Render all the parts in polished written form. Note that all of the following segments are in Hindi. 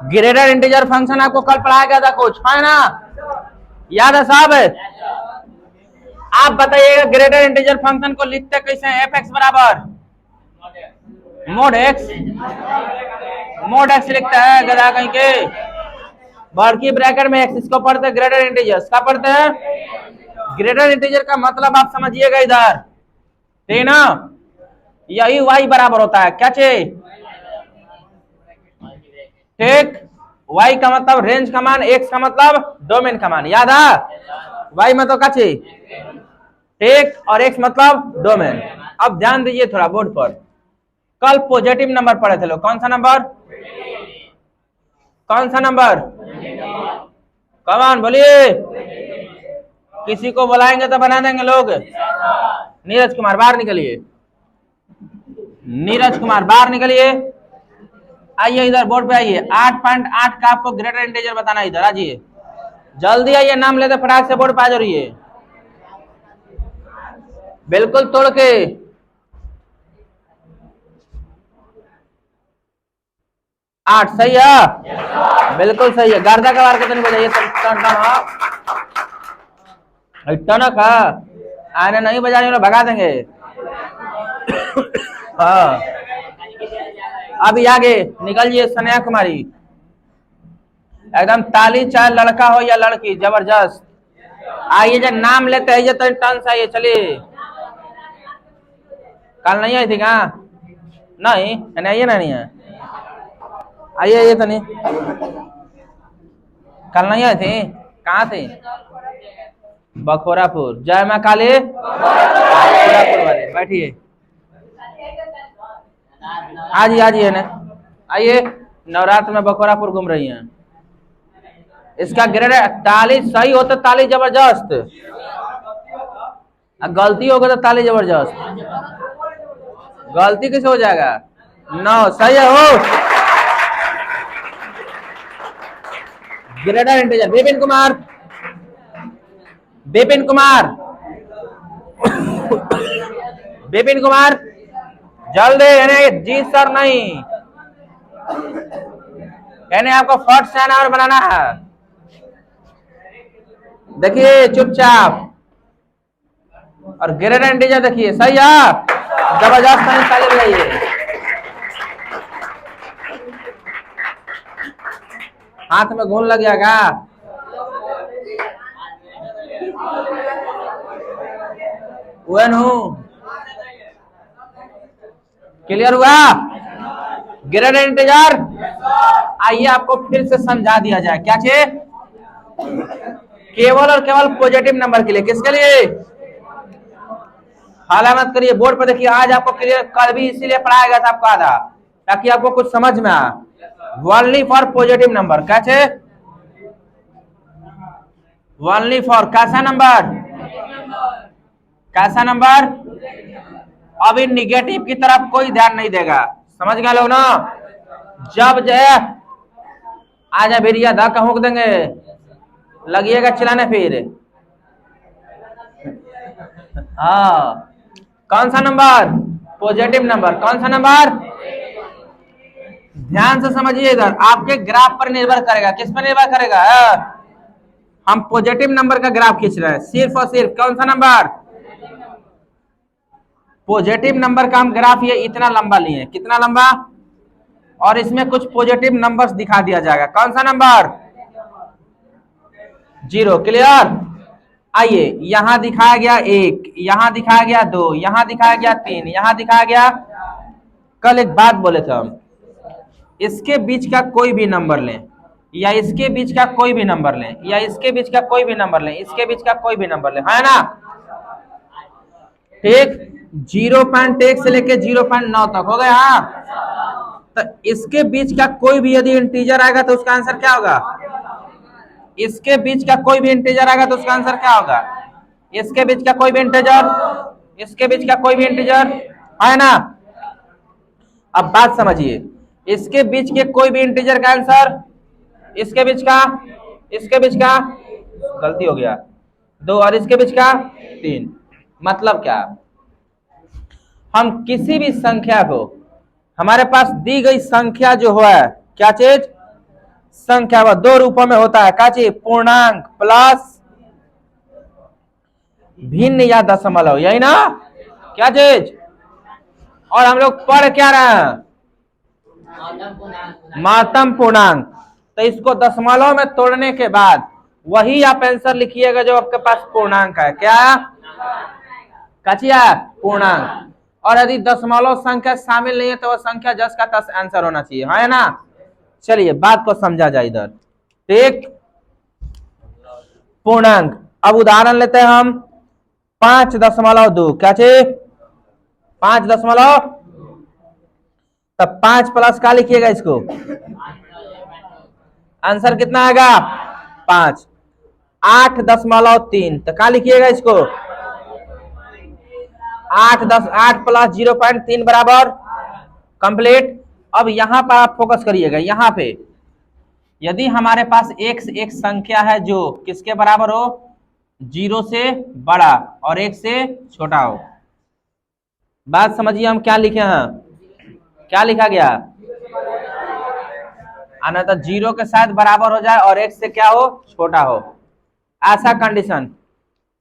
ग्रेटर इंटीजर फंक्शन आपको कल पढ़ाया गया था कुछ, है ना? याद है साहब? आप बताइएगा ग्रेटर इंटीजर फंक्शन को लिखते कैसे हैं? एफ एक्स बराबर मोड एक्स, मोड एक्स लिखता है गधा कहीं के, बड़की ब्रैकेट में एक्स, इसको पढ़ते हैं ग्रेटर इंटीजर्स। क्या पढ़ते हैं? ग्रेटर इंटीजर का मतलब आप समझिएगा इधर, ठीक ना? यही वाई बराबर होता है क्या चीज? ठीक, वाई का मतलब रेंज का मान, एक्स का मतलब डोमेन का मान। याद है? वाई मतलब क्या चीज? ठीक, और एक्स मतलब डोमेन। अब ध्यान दीजिए थोड़ा बोर्ड पर, कल पॉजिटिव नंबर पढ़े थे लोग। कौन सा नंबर? कौन सा नंबर? कमान बोलिए, किसी को बुलाएंगे तो बना देंगे लोग। नीरज कुमार बाहर निकलिए, नीरज कुमार बाहर निकलिए। आइए इधर बोर्ड पे आइए, 8.8 का आपको ग्रेटर इंटीजर बताना। इधर आइए, जल्दी आइए, नाम लेते फटाक से बोर्ड पे आ जाइए, बिल्कुल तोड़ के। 8 सही है, बिल्कुल सही है। गर्दा का बार के तो नहीं बजाइए, टनक है, आने नहीं बजाने वाले भगा देंगे। हाँ, अभी आगे निकलिए सन्या कुमारी, एकदम ताली, चाहे लड़का हो या लड़की, जबरदस्त। आइए जब नाम लेते हैं तो टर्न से आइए, चलिए। कल नहीं आई थी क्या? नहीं, आइए ना, नहीं है, आइए आइए तो नहीं, कल नहीं आई थी? कहाँ थे? बखोरापुर। जय माँ काली, बखोरापुर वाले बैठिए, आज आजिए ना, आइए। नवरात्र में बखोरापुर घूम रही हैं। इसका ग्रेड ताली सही हो तो ताली जबरदस्त, गलती होगा तो ताली जबरदस्त। गलती कैसे हो जाएगा? 9 सही है। हो ग्रेटर इंटीजर विपिन कुमार, विपिन कुमार, विपिन कुमार जल्दी, जी सर नहीं, यानी आपको फर्स्ट से आना और बनाना है। देखिए चुपचाप, और ग्रेटर इंटीजर देखिए, सही है, जबरदस्त ताली बजाइए। हाथ में घून लग जाएगा। क्लियर हुआ? Greater integer. आइए आपको फिर से समझा दिया जाए, क्या चीज? केवल और केवल पॉजिटिव नंबर के लिए। किसके लिए? हाला मत करिए, बोर्ड पर देखिए। आज आपको क्लियर, कल भी इसीलिए पढ़ाया गया था आपको आधा, ताकि आपको कुछ समझ में आए। ओनली फॉर पॉजिटिव नंबर, कैसे? ओनली फॉर कैसा नंबर? कैसा नंबर? अभी निगेटिव की तरफ कोई ध्यान नहीं देगा, समझ गए लोग ना? जब जय आ जाए भैया धक्का हुक देंगे, लगिएगा चिल्लाने फिर। हाँ, कौन सा नंबर? Positive number. कौन सा नंबर? ध्यान से समझिए इधर, आपके ग्राफ पर निर्भर करेगा। किस पर निर्भर करेगा? हम पॉजिटिव नंबर का ग्राफ खींच रहे हैं, सिर्फ और सिर्फ। कौन सा नंबर? पॉजिटिव नंबर का हम ग्राफ ये इतना लंबा लिए। कितना लंबा? और इसमें कुछ पॉजिटिव नंबर्स दिखा दिया जाएगा। कौन सा नंबर? 0। क्लियर? आइए, यहां दिखाया गया 1, यहां दिखाया गया 2, यहां दिखाया गया 3, यहां दिखाया गया। कल एक बात बोले थे हम, इसके बीच का कोई भी नंबर लें, या इसके बीच का कोई भी नंबर लें, या इसके बीच का कोई भी नंबर लें, इसके बीच का कोई भी नंबर लें, है ना? ठीक, 0.1 से लेके 0.9 तक हो गया। हाँ, तो इसके बीच का कोई भी यदि इंटीजर आएगा तो उसका आंसर क्या होगा? इसके बीच का कोई भी इंटीजर आएगा तो उसका आंसर क्या होगा? इसके बीच का कोई भी इंटीजर, इसके बीच का कोई भी इंटीजर, है ना? अब बात समझिए, इसके बीच के कोई भी इंटीजर का आंसर, इसके बीच का, इसके बीच का, गलती हो गया 2, और इसके बीच का 3। मतलब क्या? हम किसी भी संख्या को, हमारे पास दी गई संख्या जो है, क्या चीज? संख्या वह दो रूपों में होता है, क्या चीज? पूर्णांक प्लस भिन्न या दशमलव, यही ना? क्या चीज? और हम लोग पढ़ क्या रहे हैं? महत्तम पूर्णांक। तो इसको दशमलव में तोड़ने के बाद वही आप आंसर लिखिएगा जो आपके पास पूर्णांक है। क्या कचिया? पूर्णांक। और यदि दशमलव संख्या शामिल नहीं है तो वह संख्या जस का तस आंसर होना चाहिए, है ना? चलिए बात को समझा जाए इधर। ठीक, पूर्णांक। अब उदाहरण लेते हैं हम 5.2। क्या चीज? 5.2। तब 5 प्लस क्या लिखिएगा इसको? आंसर कितना आएगा? 5। 8.3 तो क्या लिखिएगा इसको? 8 प्लस 0.3 बराबर कंप्लीट। अब यहां पर आप फोकस करिएगा, यहां पे यदि हमारे पास एक संख्या है जो किसके बराबर हो? 0 से बड़ा और 1 से छोटा हो। बात समझिए, हम क्या लिखे हैं? क्या लिखा गया? आना तो 0 के साथ बराबर हो जाए और 1 से क्या हो? छोटा हो, ऐसा कंडीशन।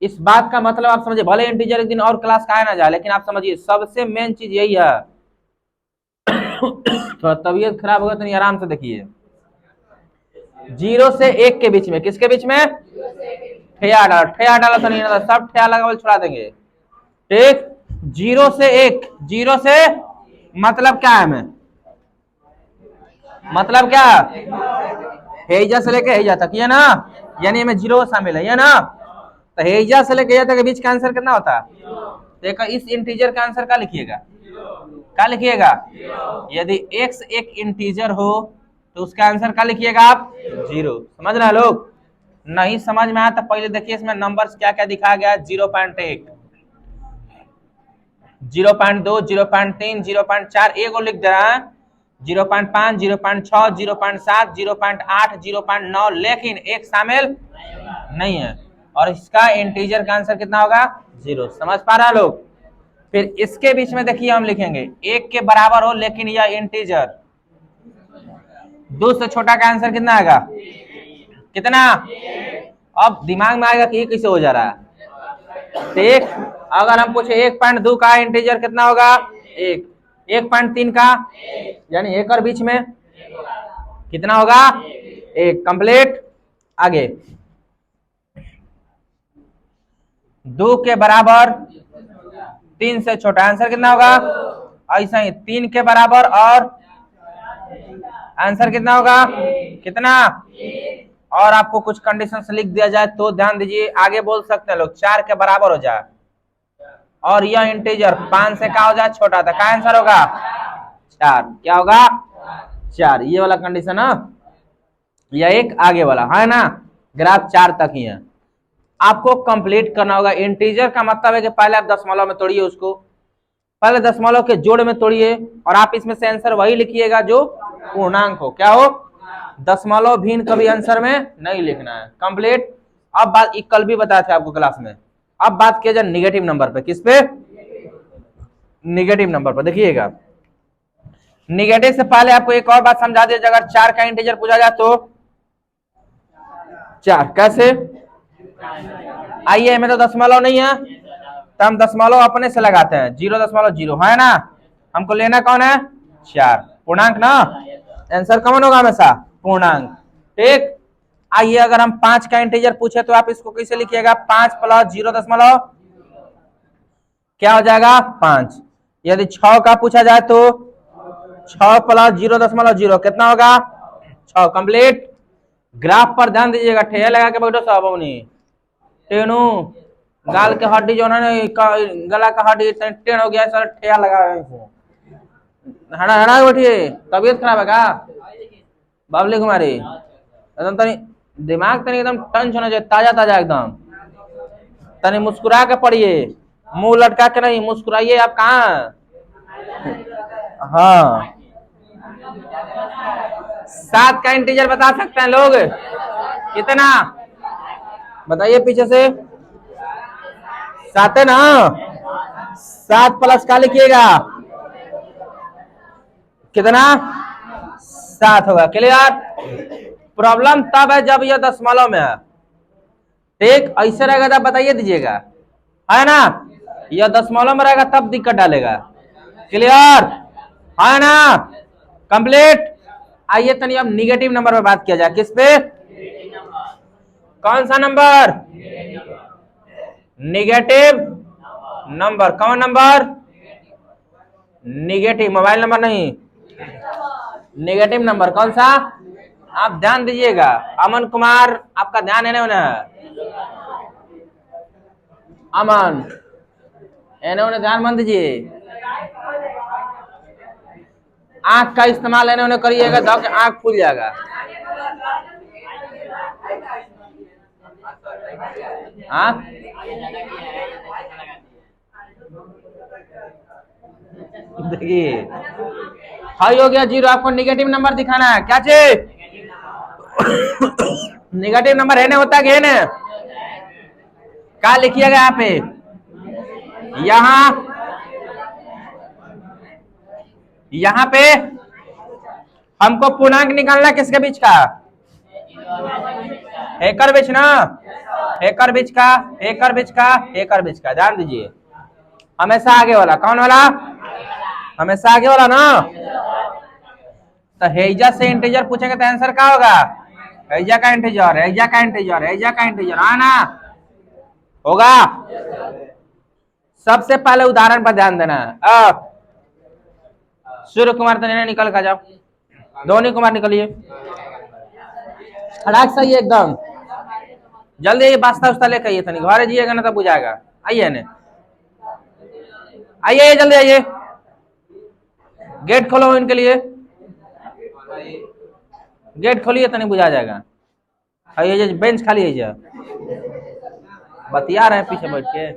इस बात का मतलब आप समझिए, भले इंटीजर एक दिन और क्लास का ना जाए, लेकिन आप समझिए सबसे मेन चीज यही है। थोड़ा तबीयत खराब होगा तो नहीं, आराम से देखिए। 0 से 1 के बीच में, किसके बीच में? ठेया डाला तो नहीं ना, सब ठेया लगा बोल छुड़ा देंगे। ठीक, 0 से 1, 0 से मतलब क्या है? मैं मतलब क्या? हेजा से लेके हेजा तक, ये ना, यानी में 0 शामिल है, ये ना? तो हेजा से लेके हेजा तक के बीच का आंसर कितना होता है? देखो इस इंटीजर का आंसर क्या लिखिएगा? क्या लिखिएगा? यदि x एक इंटीजर हो तो उसका आंसर क्या लिखिएगा आप? 0। समझ रहे हैं लोग? नहीं समझ में आया तो पहले देखिए इसमें नंबर्स क्या क्या दिखाया गया है। 0.1, 0.2, 0.3, 0.4 एक और लिख दे रहा है, 0.5, 0.6, 0.7, 0.8, 0.9, लेकिन एक शामिल नहीं है। और इसका इंटीजर का आंसर कितना होगा? 0। समझ पा रहा है लोग? फिर इसके बीच में देखिए हम लिखेंगे 1 के बराबर हो लेकिन यह इंटीजर। 2 से छोटा का आंसर कितना आएगा? कितना? अब दिमाग में आएगा कि ये कैसे हो जा रहा है। ठीक, अगर हम पूछे 1.2 का इंटीजर कितना होगा? 1। 1.3 का, यानी 1 और बीच में कितना होगा? 1। कंप्लीट। आगे 2 के बराबर 3 से छोटा, आंसर कितना होगा? ऐसा ही 3 के बराबर और आंसर कितना होगा? कितना? और आपको कुछ कंडीशंस लिख दिया जाए तो ध्यान दीजिए, आगे बोल सकते हैं लोग 4 के बराबर हो जाए और यह इंटीजर 5 से क्या हो जाए? छोटा था, क्या आंसर होगा? 4। क्या होगा? 4। ये वाला कंडीशन है, यह एक आगे वाला है ना? ग्राफ 4 तक ही है, आपको कंप्लीट करना होगा। इंटीजर का मतलब है कि पहले आप दशमलव में तोड़िए उसको, पहले दशमलव के जोड़ में तोड़िए और आप इसमें से आंसर वही लिखिएगा जो पूर्णांक हो। क्या हो? दशमलव भिन्न कभी आंसर में नहीं लिखना है। कंप्लीट। अब बात कल भी बताए थे आपको क्लास में, अब बात किया जाए निगेटिव नंबर पे। किस पे? निगेटिव नंबर पर। देखिएगा निगेटिव से पहले आपको एक और बात समझा दीजिए, अगर 4 का इंटीजर पूछा जाए तो 4 कैसे? आइए, में तो दशमलव नहीं है तो हम दशमलव अपने से लगाते हैं, 0.0 है ना? हमको लेना कौन है? 4। पूर्णांक ना, आंसर कौन होगा? हमेशा पूर्णांक। ठीक, आइए अगर हम 5 का इंटीजर पूछे तो आप इसको कैसे लिखिएगा? 5 प्लस 0. क्या हो जाएगा? 5। यदि 6 का पूछा जाए तो 6 प्लस 0.0 कितना होगा? 6। कंप्लीट। ग्राफ पर ध्यान दीजिएगा, ठेया लगा के बैठो सब। टेनू गाल के हड्डी जो है, गला का हड्डी टेढ़ हो गया सर, ठेया लगा हड़ा हड़ा बैठिए। तबीयत खराब है का बाबली कुमारी? एकदम तनी दिमाग तनी एकदम टंच होना चाहिए, ताजा ताजा एकदम। तनी मुस्कुरा के पढ़िए, मुंह लटका के नहीं, मुस्कुराइए। आप कहाँ? हाँ, 7 का इंटीजर बता सकते हैं लोग? कितना बताइए पीछे से? 7 है ना? 7 प्लस का लिखिएगा कितना? 7 होगा। क्लियर? प्रॉब्लम तब है जब यह दशमलव में है। ठीक, ऐसे रहेगा तब बताइए दीजिएगा, है ना। यह दशमलव में रहेगा तब दिक्कत डालेगा। क्लियर है ना, कंप्लीट। आइए तनी अब निगेटिव नंबर पे बात किया जाए। किस पे? कौन सा नंबर? Negative number. कौन नंबर? निगेटिव, मोबाइल नंबर नहीं, निगेटिव नंबर। कौन सा? आप ध्यान दीजिएगा। अमन कुमार, आपका ध्यान है ना? अमन, इन्होंने ध्यान मान दीजिए। आंख का इस्तेमाल इन्होंने करिएगा तो आंख फूल जाएगा। आंख देखिए, हाई हो गया 0। आपको निगेटिव नंबर दिखाना है। क्या चीज? निगेटिव नंबर है ना, होता है ना। क्या लिखिएगा यहाँ पे? यहाँ पे हमको पूर्णांक निकालना किसके बीच का? एकर बीच ना, एकर बीच का, एकर बीच का, एकर बीच का। ध्यान दीजिए, हमेशा आगे वाला। कौन वाला? हमेशा आगे वाला ना। तो हेजा से इंटीजर पूछेंगे तो आंसर क्या होगा? हेजा का इंटीजर, हेजा का इंटीजर, हेजा का इंटीजर, है ना, होगा। सबसे पहले उदाहरण पर ध्यान देना है। सूर्य कुमार तने निकल कर जाओ, धोनी कुमार निकलिए, खड़ाक सही एकदम जल्दी। बास्ता उस्ता लेकर आइए, तनी घर जाइएगा ना तो बुझाएगा। आइए ने, आइए जल्दी आइए, गेट खोलो इनके लिए, गेट खोलिए तनी बुझा जाएगा। आइए, बेंच खाली है, बतिया रहे हैं पीछे बैठ के,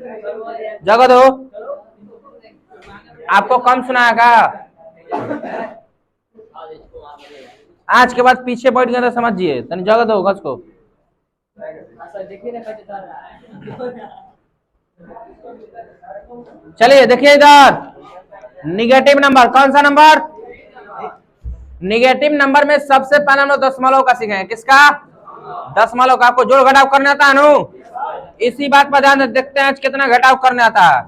जगह दो। आपको कम सुनाएगा, आज के बाद पीछे बैठ गए तो समझिए, तनी जगह दो गज को। चलिए देखिए इधर, निगेटिव नंबर। कौन सा नंबर? निगेटिव नंबर में सबसे पहले हम लोग दशमलव का सीखेंगे। किसका? दशमलव का। आपको जोड़ घटाव करने आता है नु? इसी बात पर ध्यान देखते हैं आज कितना घटाव करने आता है।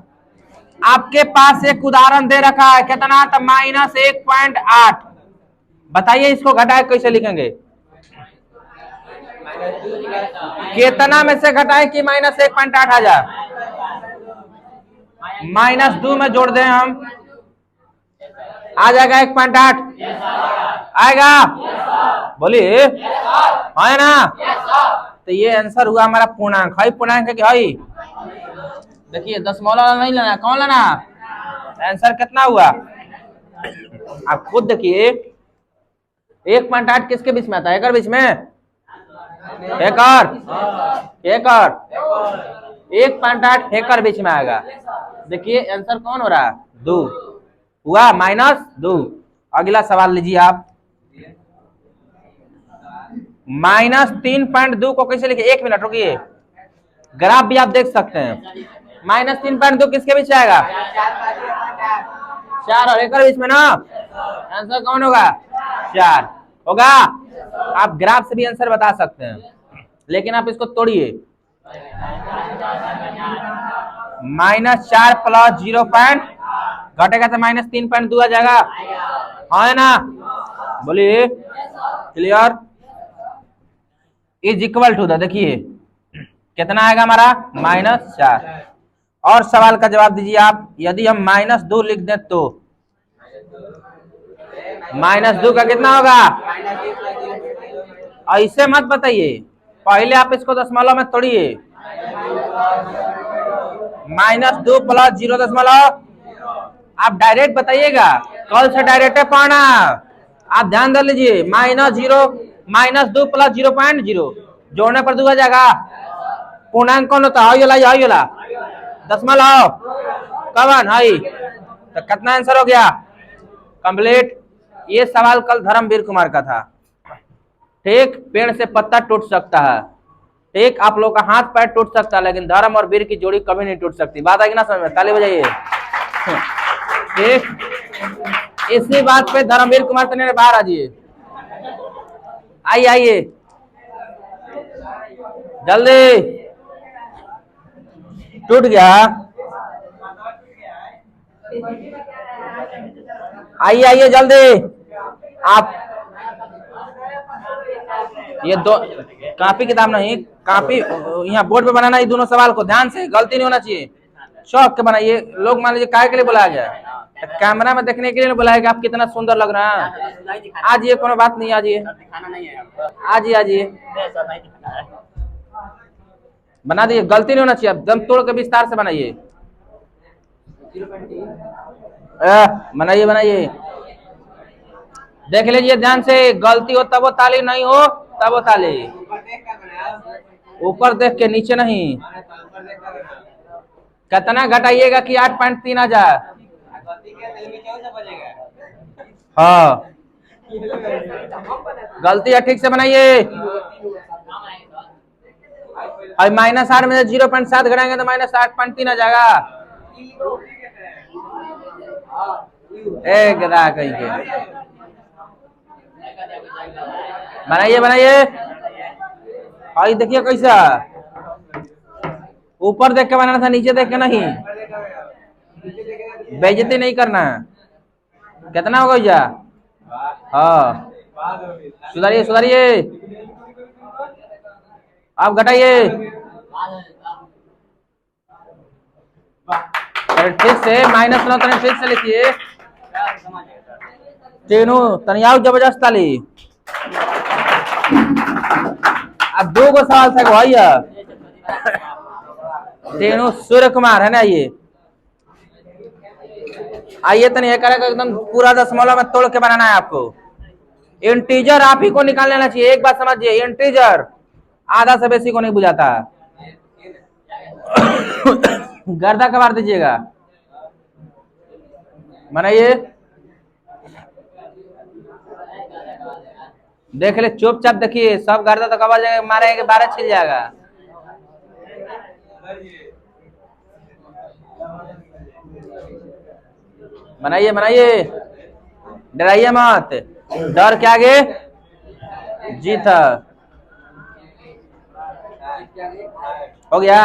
आपके पास एक उदाहरण दे रखा है, कितना? तो -1.8। बताइए इसको घटाए कैसे लिखेंगे? कितना में से घटाए कि -1.8 आ जाए? -2 में जोड़ दें हम, आ जाएगा 1.8। आएगा? बोलिए, है ना। तो ये आंसर हुआ हमारा पूर्णांक। है पूर्णांक है कि है? देखिए दशमलव नहीं लेना, कौन लेना? आंसर कितना हुआ आप खुद देखिए। 1.8 किसके बीच में आता है? एकर बीच में, एकर, एकर 1.8 एकर बीच में आएगा। देखिए आंसर कौन हो रहा है? 2 हुआ, -2। अगला सवाल लीजिए आप। -3.2 को कैसे लिखे? 1 मिनट रुकिए, ग्राफ भी आप देख सकते हैं। -3.2 किसके बीच आएगा? 4 और एकर बीच में ना। आंसर कौन होगा? 4 होगा। आप ग्राफ से भी आंसर बता सकते हैं, लेकिन आप इसको तोड़िए। -4 प्लस 0 घटेगा तो -3.2 आ जाएगा, है ना। बोलिए, clear. Is equal to the, देखिए कितना आएगा हमारा? -4। और सवाल का जवाब दीजिए आप। यदि हम -2 लिख दें तो -2 का कितना होगा? ऐसे मत बताइए, पहले आप इसको दशमलव में तोड़िए। -2 प्लस 0., आप डायरेक्ट बताइएगा, कल से डायरेक्ट पढ़ना। आप ध्यान दे लीजिए, -2 प्लस 0.0 जोड़ने पर 2 आ जाएगा। पूर्णांक कौन होता है? दशमलव। कवन है? तो कितना आंसर हो गया? कंप्लीट। ये सवाल कल धर्मवीर कुमार का था। ठीक, पेड़ से पत्ता टूट सकता है, ठीक, आप लोग का हाथ पैर टूट सकता है, लेकिन धर्म और वीर की जोड़ी कभी नहीं टूट सकती। बात आएगी ना समझ में? ताली बजाइए। ठीक, इसी बात पे धर्मवीर कुमार तने बाहर आ जाइए। आइए आइए, जल्दी, टूट गया। आइए आइए जल्दी आप। ये दो कॉपी किताब नहीं, कॉपी यहाँ बोर्ड पे बनाना। ये दोनों सवाल को ध्यान से, गलती नहीं होना चाहिए, शौक के बनाइए। लोग मान लीजिए काय के लिए बुलाया गया, कैमरा में देखने के लिए बुलाया कि आप कितना सुंदर लग रहा है। आज ये कोनो बात नहीं, आज ये आज ये बना दिए, गलती नहीं होना चाहिए। दम तोड़ के विस्तार से बनाइए, बनाइए बनाइए। देख लीजिए ध्यान से, गलती हो तब वो ताली, नहीं हो तब वो ताली। ऊपर देख के, नीचे नहीं। कितना घटाइएगा कि 8.3 आ जाए। हाँ गलती है, ठीक से बनाइए। और -8 में से 0.7 घटाएंगे तो -8.3 आ जाएगा। एक गधा कहीं के। बनाइए बनाइए। और देखिए कैसा, ऊपर देख के बनाना था, नीचे देख के नहीं। बेइज्जती नहीं करना। कितना होगा भैया? हाँ सुधारिए सुधारिए, आप घटाइए ठीक से। -9 तनी ठीक से लिखिए। तीनों तनियाव जबरदस्त ताली। अब 2 गो सवाल था भैया। तीनों सूर्य कुमार है ना। ये आइए तनी एकदम पूरा दशमलव में तोड़ के बनाना है आपको। इंटीजर आप ही को निकाल लेना चाहिए। एक बात समझिए, इंटीजर आधा से बेसी को नहीं बुझाता। गर्दा कबार दीजिएगा, बनाइए। देख ले, चुपचाप देखिए, सब गर्दा तो कबार जाएगा, मारेंगे 12 छिल जाएगा। बनाइए बनाइए, डराइए मत। डर के आगे जीत। हो गया?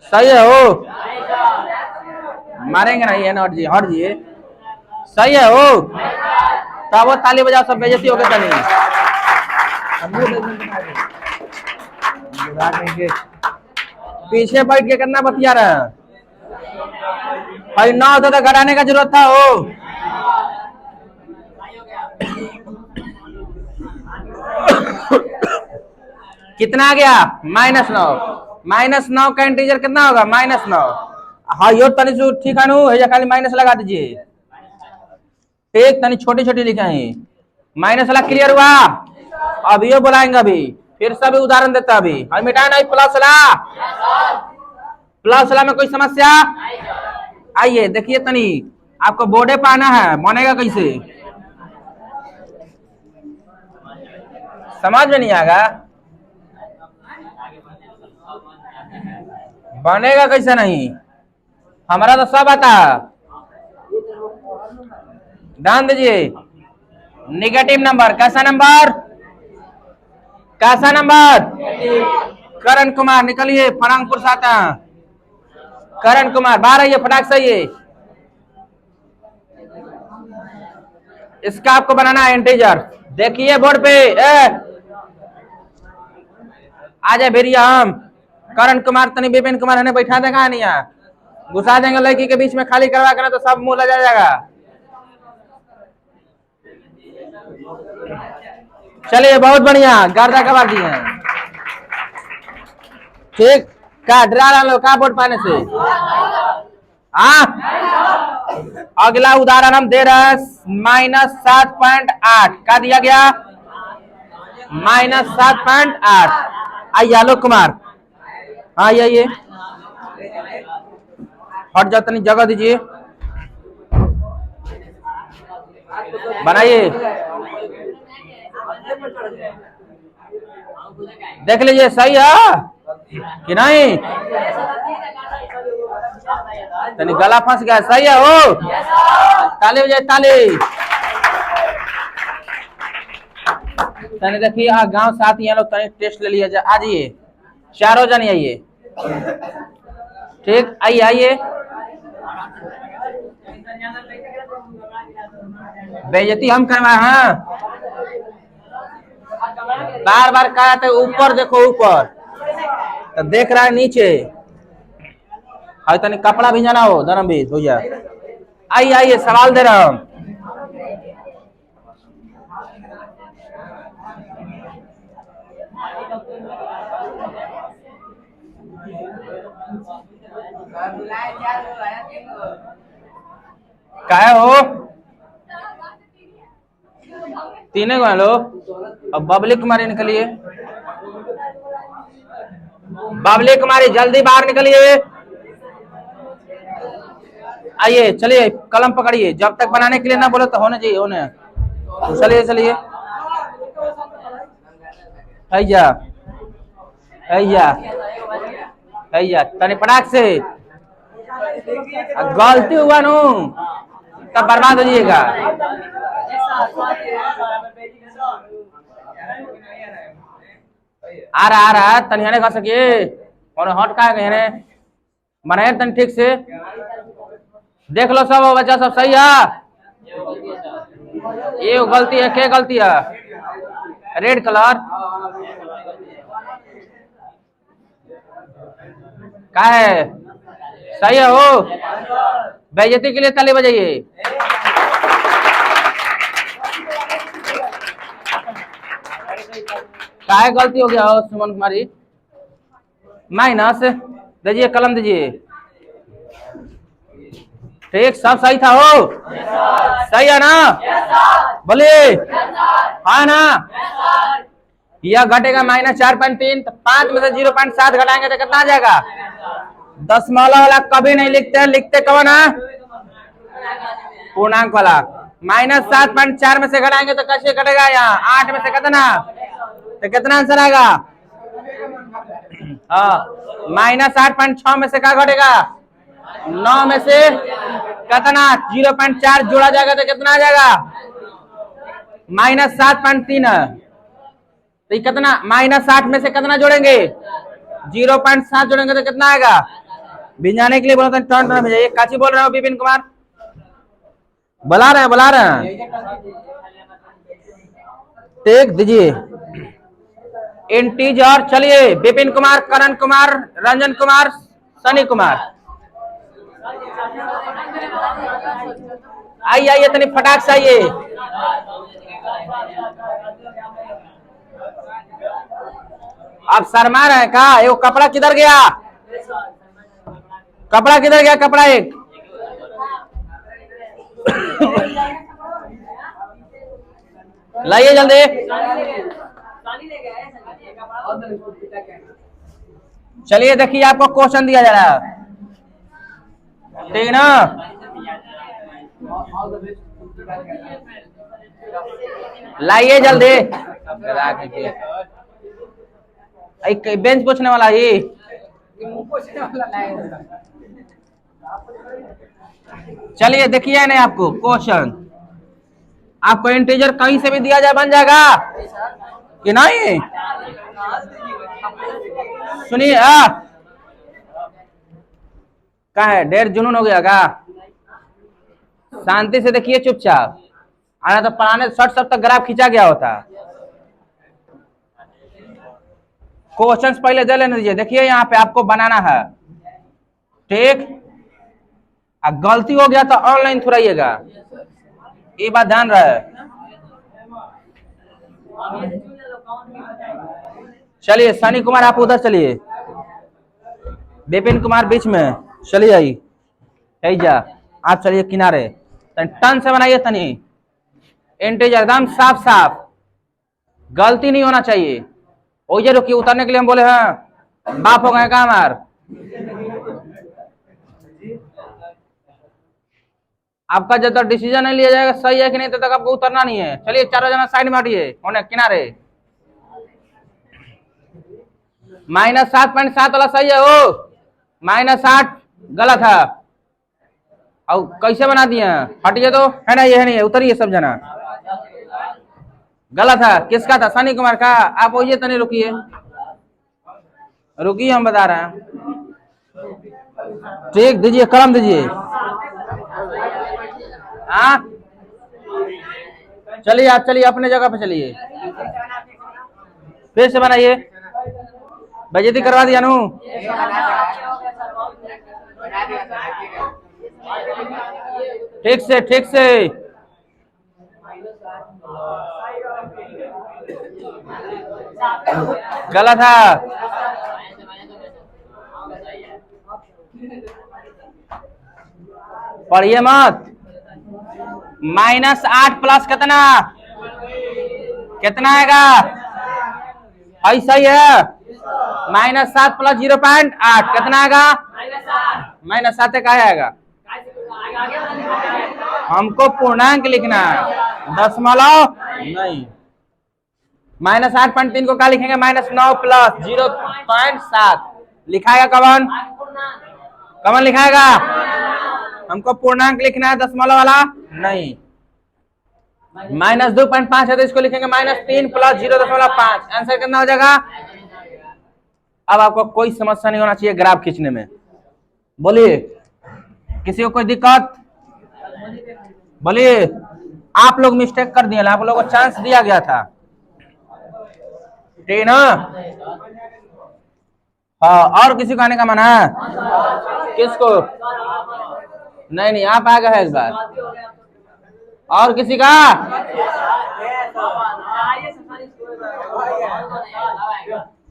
सही है हो, मारेंगे नहीं, है हट जी हट जी। सही है हो, तब वो ताली बजाओ, सब बेइज्जती हो गई। पीछे बैठ के करना बतिया रहा है। भाई 9 होता तो घटाने का जरूरत था हो। कितना आ गया? -9। -9 का इंटीजर कितना होगा? -9। हाँ यो तनी ठीक है नु, खाली माइनस लगा दीजिए। एक तनी छोटी छोटी लिखे हैं, माइनस वाला क्लियर हुआ। अभी यो बुलाएंगे, अभी फिर से भी उदाहरण देता। अभी हम मिटाए नहीं, प्लस वाला में कोई समस्या? आइए देखिए तनी, आपको बोर्डे पे आना है, बनेगा कैसे समझ में नहीं आएगा। बनेगा कैसे नहीं, हमारा तो सब आता। ध्यान दीजिए, नेगेटिव नंबर कैसा नंबर? कैसा नंबर? करण कुमार निकलिए, फरंगपुर से आता। करण कुमार बाहर आइए, फटाक से आइए। इसका आपको बनाना है इंटीजर। देखिए बोर्ड पे, आ जाए भेरिया। हम करण कुमार तनी विपिन कुमार हमें बैठा देगा नहीं, यहाँ घुसा देंगे लड़की के बीच में, खाली करवा करना तो सब मुंह लगा जाएगा। चलिए बहुत बढ़िया, गर्दा कबार दिए हैं। ठीक, क्या डरा रहा लोग का बोर्ड पाने से? हाँ, अगला उदाहरण हम दे रहे हैं -7.8 का दिया गया, -7.8। आइए आलोक कुमार, हाँ आइए, हट जाओ, तनी जगह दीजिए, बनाइए। देख लीजिए सही है कि नहीं? तनी गला फंस गया, सही है हो। ताली बजाए, ताली। तने देखिए गांव साथ यहाँ लोग तने टेस्ट ले लिया जाए। आ जाइए चारों जन आइए। ठीक आइए आइए। बेइज्जती हम करवाए हैं? बार बार कहा था ऊपर देखो ऊपर, तो देख रहा है नीचे। अरे तनी कपड़ा भिजाना हो धर्मवीर भैया। आइए आइए सवाल दे रहा हूं। क्या हो तीनों को हेलो। अब बबली कुमारी निकलिए। बबली कुमारी जल्दी बाहर निकलिए। आइए चलिए कलम पकड़िए। जब तक बनाने के लिए ना बोलो तो होने चाहिए होने। चलिए चलिए हैया हैया हैया तनी पटाख से। गलती हुआ नु तब बर्बाद हो जाइएगा। आ रहा तनी हने खा सकिए और हट का गए ने बनाए तनी ठीक से देख लो। सब बच्चा सब सही है? ये गलती है क्या गलती है? रेड कलर का है सही है हो? बेइज्जती के लिए ताली बजाइए। काहे गलती हो गया हो सुमन कुमारी? माइनस दीजिए कलम दीजिए। ठीक सब सही था हो? सही है ना? बोलिए हाँ ना? यह घटेगा -4.3। तो 5 में से 0.7 घटाएंगे तो कितना आ जाएगा? दशमलव वाला कभी नहीं लिखते, लिखते कौन है? पूर्णांक वाला। -7.4 में से घटाएंगे तो कैसे घटेगा? यहाँ 8 में से कितना, तो कितना आंसर आएगा? हाँ -8.6 में से क्या घटेगा? 9 में से कितना? 0.4 जोड़ा जाएगा तो कितना आ जाएगा? -7.3 है। तो कितना -8 में से कितना जोड़ेंगे? 0.7 जोड़ेंगे तो कितना आएगा? भिजाने के लिए बोला था टर्न टर्न भेजाइए। काची बोल रहे हो विपिन कुमार? बुला रहे हैं टेक दीजिए इंटीजर। चलिए विपिन कुमार, करण कुमार, रंजन कुमार, सनी कुमार आइए आइए तनी फटाक से आइए। आप शर्मा रहे हैं का? ये कपड़ा किधर गया? कपड़ा किधर गया? कपड़ा एक लाइए जल्दी। चलिए देखिए आपको क्वेश्चन दिया जा रहा है ठीक ना? लाइए जल्दी। बेंच पूछने वाला ही। चलिए देखिए नहीं आपको क्वेश्चन। आपको इंटीजर कहीं से भी दिया जाए बन जाएगा कि नहीं? सुनिए क्या है? ढेर जुनून हो गया का? शांति से देखिए चुपचाप। आना तो पुराने 60 तक ग्राफ खींचा गया होता। क्वेश्चंस पहले दे लेने दीजिए। देखिए यहाँ पे आपको बनाना है ठीक। गलती हो गया तो ऑनलाइन थोड़ाइएगा, ये बात ध्यान रहे। चलिए सनी कुमार आप उधर चलिए, विपिन कुमार बीच में चलिए। आई जा आप चलिए किनारे। टन से बनाइए तनी इंटीजर एकदम साफ साफ, गलती नहीं होना चाहिए। ओ ये रुकिए, उतरने के लिए हम बोले हैं बाप हो गए का हमार। आपका जब तक डिसीजन नहीं लिया जाएगा सही है कि नहीं तब तक आपको उतरना नहीं है। चलिए चारों जना साइड में हटिए, होने किनारे। -7.7 वाला सही है वो, -8 गलत है। और कैसे बना दिए? हटिए तो है ना, ये है नहीं, उतरिए सब जना। गलत है। किसका था? सनी कुमार का। आप वही तो नहीं, रुकिए रुकिए, हम बता रहे हैं। ठीक, दीजिए कलम दीजिए। हाँ चलिए, आप चलिए अपने जगह पे चलिए, फिर से बनाइए। बेइज्जती करवा दिया नू। ठीक से, ठीक से। गलत है। पढ़िए मत। -8 प्लस कितना? कितना आएगा? सही है। -7 प्लस 0.8 कितना आएगा? -7 का आएगा। हमको पूर्णांक लिखना है, दशमलव नहीं। -8.3 को क्या लिखेंगे? -9 प्लस 0.7 लिखाएगा कौन? कौन लिखाएगा? हमको पूर्णांक लिखना है, दशमलव वाला नहीं। -2.5 है तो इसको लिखेंगे -3 प्लस 0.5। आंसर कितना हो जाएगा? अब आपको कोई समस्या नहीं होना चाहिए ग्राफ खींचने में। बोलिए, किसी को कोई दिक्कत? बोलिए। आप लोग मिस्टेक कर दिए, आप लोगों को चांस दिया गया था, ठीक है ना? हाँ, और किसी को आने का मन है? किसको? नहीं नहीं, आप आ गए इस बार। और किसी का?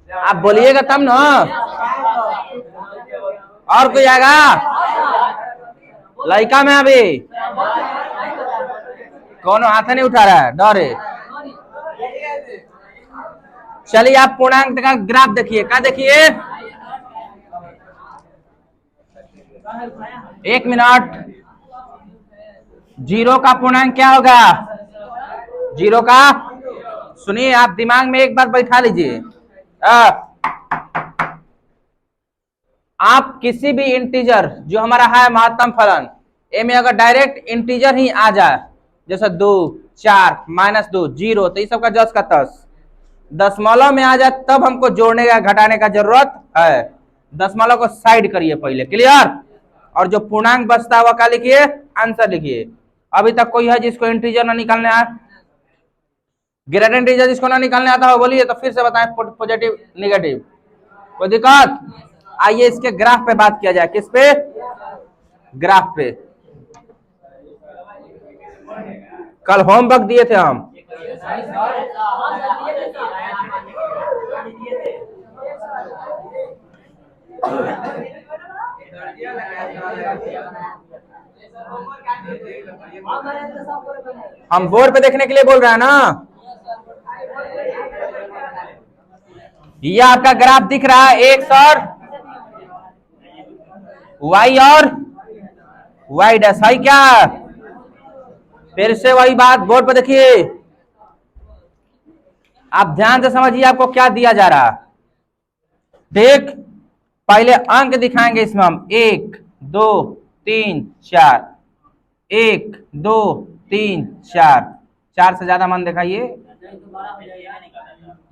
आप बोलिएगा तब ना। और कोई आएगा? लड़का में अभी कौन हाथ नहीं उठा रहा है, डरे। चलिए, आप पूर्णांक का ग्राफ देखिए। क्या देखिए? 1 मिनट। 0 का पूर्णांक क्या होगा? 0 का, सुनिए, आप दिमाग में एक बात बैठा लीजिए। आप किसी भी इंटीजर जो हमारा है महत्तम फलन, ए में अगर डायरेक्ट इंटीजर ही आ जाए, जैसे 2, 4, -2, 0, तो ये सब का जस का तस। दशमलव में आ जाए तब हमको जोड़ने का घटाने का जरूरत है। दशमलव को साइड करिए पहले, क्लियर? और जो पूर्णांक बचता है वह क्या लिखिए? आंसर लिखिए। अभी तक कोई है जिसको इंटीजर ना निकालने आए? ग्रेटर इंटीजर जिसको ना निकालने आता हो बोलिए, तो फिर से बताएं पॉजिटिव नेगेटिव। कोई दिक्कत? आइए इसके ग्राफ पे बात किया जाए। किस पे? ग्राफ पे। कल होमवर्क दिए थे हम। हम बोर्ड पे देखने के लिए बोल रहे हैं ना। ये आपका ग्राफ दिख रहा है, एक्स और वाई और वाई डैश है क्या? फिर से वही बात, बोर्ड पे देखिए, आप ध्यान से समझिए आपको क्या दिया जा रहा। देख, पहले अंक दिखाएंगे इसमें हम 1 2 3 4, 1 2 3 4, 4 से ज्यादा मन दिखाइए।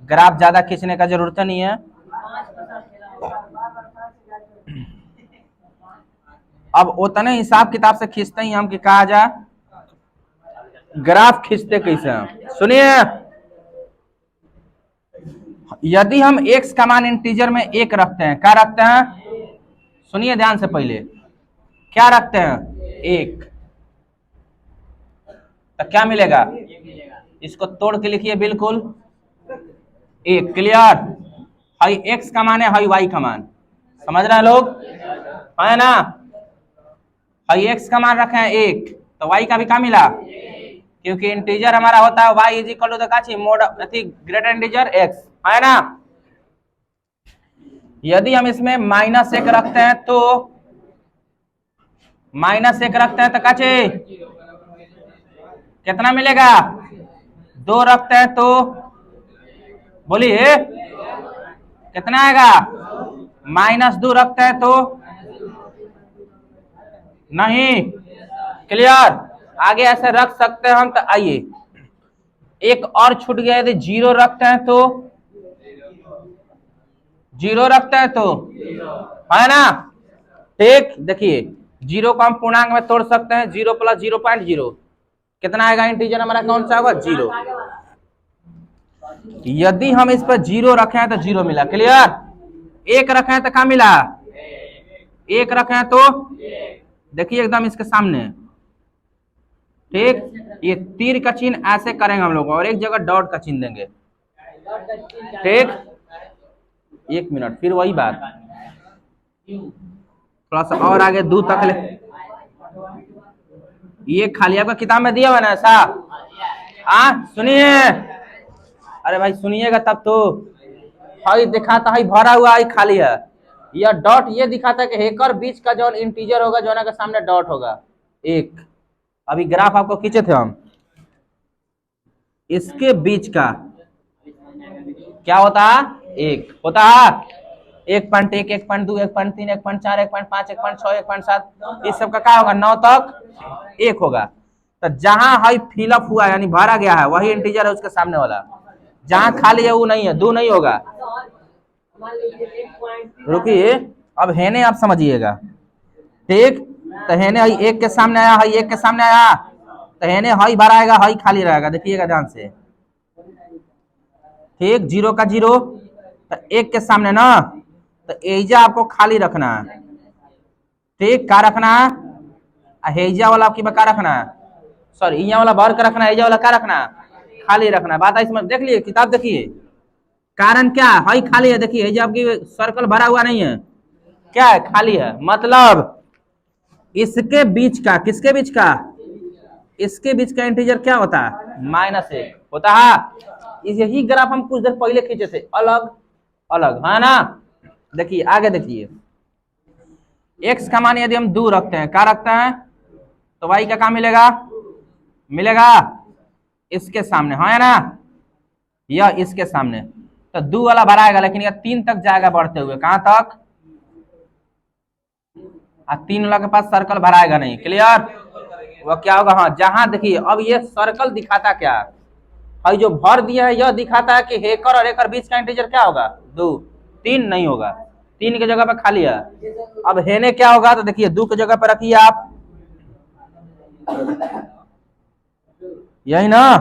ग्राफ ज्यादा खींचने का जरूरत नहीं है। अब उतने हिसाब किताब से खींचते ही हम कि कहा जा ग्राफ खींचते कैसे हैं। सुनिए, यदि हम x का मान इंटीजर में 1 रखते हैं, क्या रखते हैं? सुनिए ध्यान से, पहले क्या रखते हैं? 1, तो क्या मिलेगा? इसको तोड़ के लिखिए, बिल्कुल 1, क्लियर? हाई x का मान है, हाई y का मान, समझ रहे हैं लोग? है ना? हाई x का मान रखे हैं 1, तो y का भी क्या मिला? क्योंकि इंटीजर हमारा होता है y is equal to the काची मोड ग्रेटर इंटीजर x, है ना? यदि हम इसमें -1 रखते हैं तो -1 रखते हैं तो काचे कितना मिलेगा? 2 रखते हैं तो बोलिए कितना आएगा? -2 रखते हैं तो नहीं, क्लियर? आगे ऐसे रख सकते हैं हम। तो आइए एक और छूट गया, यदि जीरो रखते हैं तो, जीरो रखते हैं तो है ना। ठीक, देखिए जीरो को हम पूर्णांक में तोड़ सकते हैं, 0 + 0.0 कितना आएगा, इंटीजर हमारा कौन सा होगा, 0। यदि हम इस पर 0 रखे हैं तो 0 मिला, क्लियर। एक रखे हैं तो क्या मिला, एक रखे हैं तो देखिए एकदम इसके सामने। ठीक, ये तीर का चिन्ह ऐसे करेंगे हम लोग और एक जगह डॉट का चिन्ह देंगे। ठीक, 1 मिनट, फिर वही बात, थोड़ा सा और आगे दूर तक ले। ये खाली आपका किताब में दिया हुआ ना ऐसा, हाँ सुनिए, अरे भाई सुनिएगा तब तो। हाई दिखाता है भरा हुआ है खाली है, यह डॉट ये दिखाता है कि हेकर बीच का जो इंटीजर होगा जो ना के सामने डॉट होगा एक। अभी ग्राफ आपको खींचे थे हम, इसके बीच का क्या होता है, एक होता है, 1.1, 1.2, 1.3, 1.4, 1.5, 1.6, 1.7, इस सब का क्या होगा, 9 तक 1 होगा। तो जहां हाई फिलअप हुआ यानी भरा गया है वही इंटीजर है उसके सामने वाला, जहां खाली है वो नहीं है, 2 नहीं होगा। रुकिए अब हेने आप समझिएगा। ठीक, तो हेने हाई 1 के सामने आया, हाई 1 के सामने आया, तो हेने हाई भरा आएगा, हाई खाली रहेगा, देखिएगा ध्यान से। ठीक, 0 का 0, तो 1 के सामने ना, तो एजा आपको खाली रखना है। ठीक, क्या रखना है, हेजा वाला आपकी क्या रखना है, सॉरी यहाँ वाला भर कर रखना है, हेजा वाला क्या रखना है, खाली रखना है। बात है इसमें, देख लिए किताब देखिए, कारण क्या है, हाई खाली है, देखिए हेजा आपकी सर्कल भरा हुआ नहीं है, क्या है, खाली है। मतलब इसके बीच का, किसके बीच का, इसके बीच का इंटीजर क्या होता है, -1 होता है। यही ग्राफ हम कुछ देर पहले खींचे थे, अलग अलग है ना। देखिए आगे देखिए, x का मान यदि हम 2 रखते हैं, क्या रखते हैं, तो y का क्या मिलेगा, मिलेगा इसके सामने, है ना, यह इसके सामने, तो 2 वाला भराएगा, लेकिन यह 3 तक जाएगा बढ़ते हुए, कहां तक, 3 वाला के पास सर्कल भराएगा नहीं, क्लियर। वह क्या होगा, हाँ जहां देखिए अब ये सर्कल दिखाता क्या है, और जो भर दिया है यह दिखाता है कि हेकर और हेकर बीच का इंटीजर क्या होगा, 2, 3 नहीं होगा, 3 की जगह पे खाली है। अब हेने क्या होगा, तो देखिए 2 की जगह पे रखिए आप, यही ना,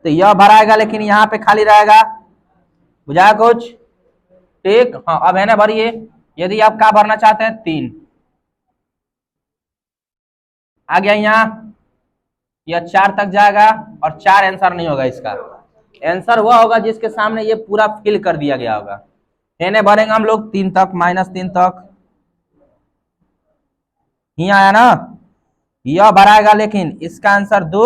तो यह भराएगा लेकिन यहाँ पे खाली रहेगा, बुझाया कुछ। ठीक, हाँ अब हेने भरिए, यदि आप क्या भरना चाहते हैं, 3 आ गया यहाँ, यह 4 तक जाएगा और 4 आंसर नहीं होगा, इसका आंसर वह होगा जिसके सामने ये पूरा फिल कर दिया गया होगा। हेने भरेंगे हम लोग 3 तक, -3 तक, ही आया ना, यह भराएगा लेकिन इसका आंसर 2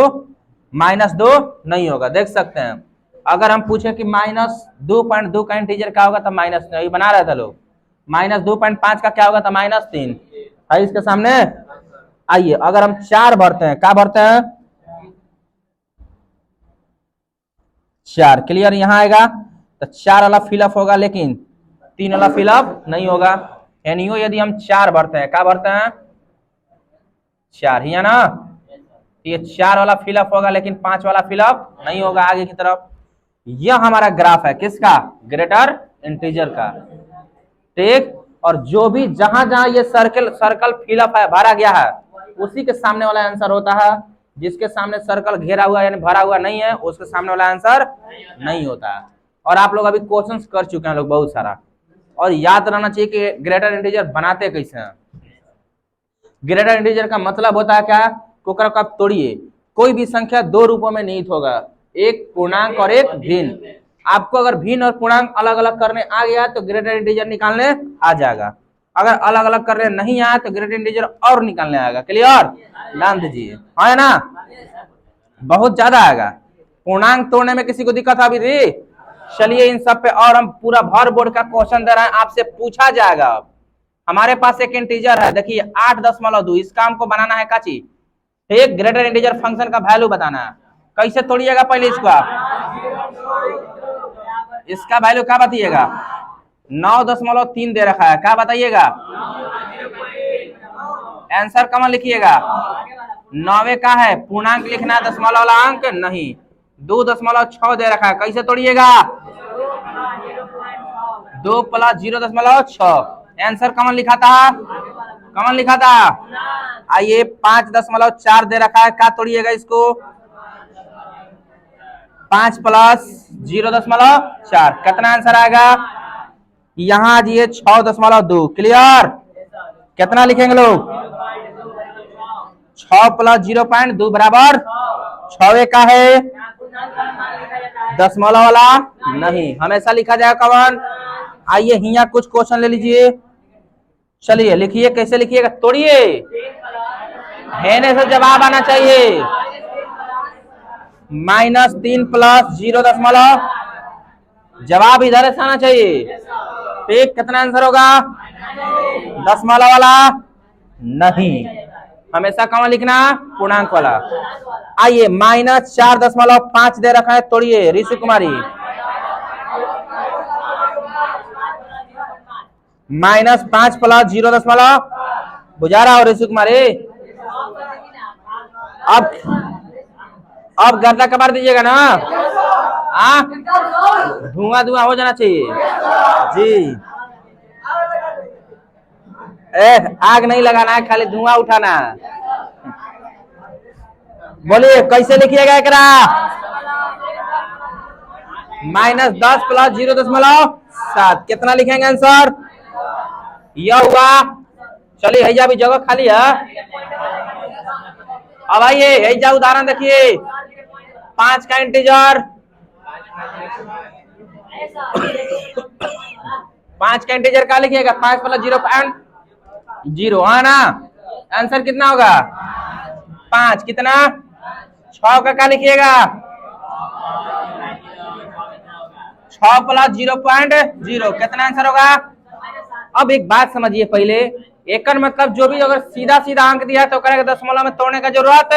-2 नहीं होगा, देख सकते हैं। अगर हम पूछे कि -2.2 का इंटीजर क्या होगा, तो माइनस नहीं बना रहे थे लोग, -2.5 का क्या होगा, तो -3 है इसके सामने। आइए अगर हम 4 भरते हैं, क्या भरते हैं, 4, क्लियर, यहाँ आएगा तो 4 वाला फिलअप होगा लेकिन 3 वाला फिलअप नहीं होगा। एनियो यदि हम 4 भरते हैं, क्या भरते हैं, 4 ही है ना, ये 4 वाला फिलअप होगा लेकिन 5 वाला फिलअप नहीं होगा आगे की तरफ। यह हमारा ग्राफ है किसका, ग्रेटर इंटीजर का। ठीक, और जो भी जहां जहां ये सर्कल फिलअप है, भरा गया है, उसी के सामने वाला आंसर होता है। जिसके सामने सर्कल घेरा हुआ यानी भरा हुआ नहीं है, उसके सामने वाला आंसर नहीं होता है। और आप लोग अभी क्वेश्चंस कर चुके हैं लोग बहुत सारा, और याद रहना चाहिए कि ग्रेटर इंटीजर बनाते कैसे हैं। ग्रेटर इंटीजर का मतलब होता है क्या, कुकर को आप तोड़िए, कोई भी संख्या 2 रूपों में निहित होगा, एक पूर्णांक और एक भिन्न। आपको अगर भिन्न और पूर्णांक अलग अलग करने आ गया तो ग्रेटर इंटीजर निकालने आ जाएगा, अगर अलग अलग करने नहीं आया तो ग्रेटर इंटीजर और निकालने आएगा, क्लियर, ध्यान दीजिए, है ना, बहुत ज्यादा आएगा। पूर्णांक तोड़ने में किसी को दिक्कत अभी थी, चलिए इन सब पे और हम पूरा भर बोर्ड का क्वेश्चन दे रहे हैं, आपसे पूछा जाएगा। अब हमारे पास एक इंटीजर है, देखिए 8.2, इसका हमको बनाना है काची, एक ग्रेटर इंटीजर फंक्शन का वैल्यू बताना है। कैसे तोड़िएगा, पहले इसको आप, इसका वैल्यू क्या बताइएगा, 9.3 दे रखा है, क्या बताइएगा, आंसर कहाँ लिखिएगा, 9 का है, पूर्णांक लिखना है, दशमलव वाला अंक नहीं, 2.6 दे रखा है, कैसे तोड़िएगा? 2 + 0.6। आंसर कौन लिखा था? कौन लिखा था? आइए 5.4 दे रखा है, क्या तोड़िएगा इसको? 5 + 0.4 कितना आंसर आएगा? यहाँ आइए 6.2। क्लियर? कितना लिखेंगे लोग? 6 + 0.2 बराबर 6 का है, दशमलव वाला नहीं, हमेशा लिखा जाएगा कौन? आइए यहाँ कुछ क्वेश्चन ले लीजिए। चलिए लिखिए, कैसे लिखिएगा? तोड़िए, हेने से जवाब आना चाहिए। -3 + 0., जवाब इधर से आना चाहिए। ठीक, कितना आंसर होगा? दशमलव वाला नहीं, हमेशा कौन लिखना? पूर्णांक वाला। आइए -4.5 दे रखा है, तोड़िए ऋषि कुमारी। -5 + 0., बुझा रहा हो ऋषि कुमारी? अब गर्दा कबार दीजिएगा ना? धुआं धुआं हो जाना चाहिए जी। आग नहीं लगाना है, खाली धुआं उठाना। बोलिए कैसे लिखिएगा एकरा? -10 + 0.7 कितना लिखेंगे आंसर? यह हुआ। चलिए हैजा भी जगह खाली है। अब आइए हैजा उदाहरण देखिए। 5 का इंटीजर 5 का इंटीजर क्या लिखिएगा? 5 + 0.0 है ना? आंसर कितना होगा? 5 कितना? 6 का क्या लिखिएगा? 6 + 0.0 कितना आंसर होगा? अब एक बात समझिए पहले, एक मतलब जो भी अगर सीधा सीधा अंक दिया तो करेगा दशमलव में तोड़ने का जरूरत,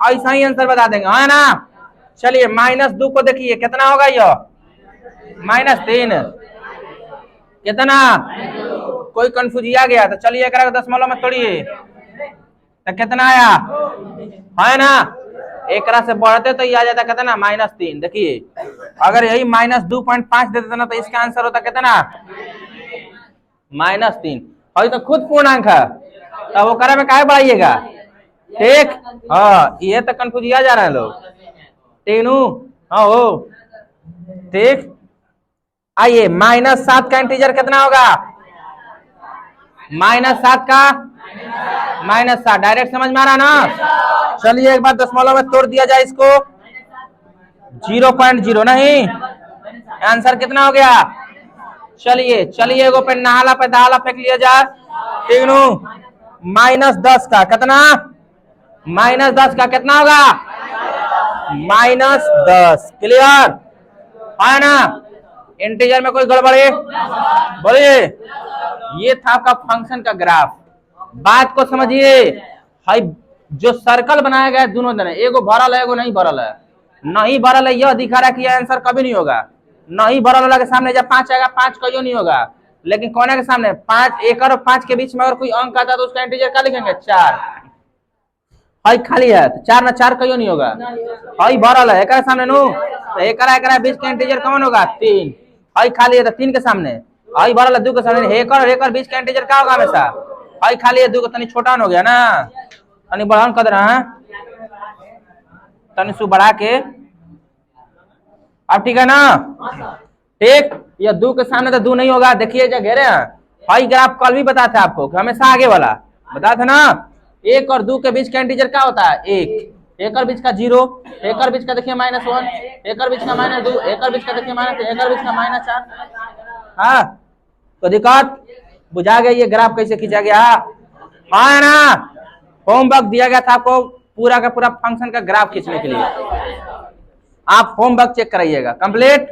ऐसा ही आंसर बता देंगे, है ना? चलिए -2 को देखिए कितना होगा? यह -3 कितना? कोई कंफ्यूज आ गया तो चलिए एक दशमलव में तोड़िए तो कितना आया? है ना? एक से बढ़ते तो ये आ जाता कितना? -3। देखिए अगर यही -2.5 दे देता ना तो इसका आंसर होता कितना? -3। और तो खुद पूर्णांक है, तब वो करे में काहे बढ़ाइएगा? ठीक, हाँ ये तो कंफ्यूज आ जा रहा है लोग। तीनू हाँ हो ठीक। आइए -7 का इंटीजर कितना होगा? -7 का -7 डायरेक्ट समझ में आ रहा ना? चलिए एक बार दशमलव में तोड़ दिया जाए इसको। 0.0 नहीं, आंसर कितना हो गया? चलिए चलिए एगो पे नहाला पे दाला फेंक लिया जाए। तीनू -10 का कितना? -10 का कितना होगा? -10। क्लियर है ना? इंटीजर में कोई गड़बड़ी? बोलिए। ये था आपका फंक्शन का ग्राफ। बात को समझिए, भाई जो सर्कल बनाया गया है दोनों तरफ, एगो भरल है एगो नहीं भरल है। नहीं भरल है यह दिखा रहा है कि आंसर कभी नहीं होगा। नहीं भरल वाला के सामने जब 5 आएगा 5 कहीं नहीं होगा, लेकिन कोने के सामने 5, 1 और 5 के बीच में अगर कोई अंक आता तो उसका इंटीजर क्या लिखेंगे? 4। हई खाली है तो 4 ना 4 कहीं नहीं होगा। हई भरल है एक सामने नु तो एक बीच का इंटीजर कौन होगा? 3। हई खाली है तो 3 के सामने, हई भरल है 2 के सामने, एक और बीच का इंटीजर क्या होगा? हमेशा हई खाली है 2 को तनी छोटा हो गया ना, तनी बढ़ान कर रहा है, तनी सु बढ़ा के। अब ठीक है ना? ठीक, ये 2 के सामने तो 2 नहीं होगा। देखिए जो घेरे हैं, हई ग्राफ कल भी बताया था आपको कि हमेशा आगे वाला बताया था ना। 1 और 2 के बीच का इंटीजर क्या होता है? 1। 1 और बीच का 0, 1 और बीच का देखिए -1, 1 और बीच का -2, 1 और बीच का देखिए -3, 1 और बीच का -4। हाँ तो दिक्कत बुझा गया ये ग्राफ कैसे खींचा गया? हाँ ना? होमवर्क दिया गया था आपको पूरा का पूरा फंक्शन का ग्राफ खींचने के लिए। आप होमवर्क चेक कराइएगा कंप्लीट।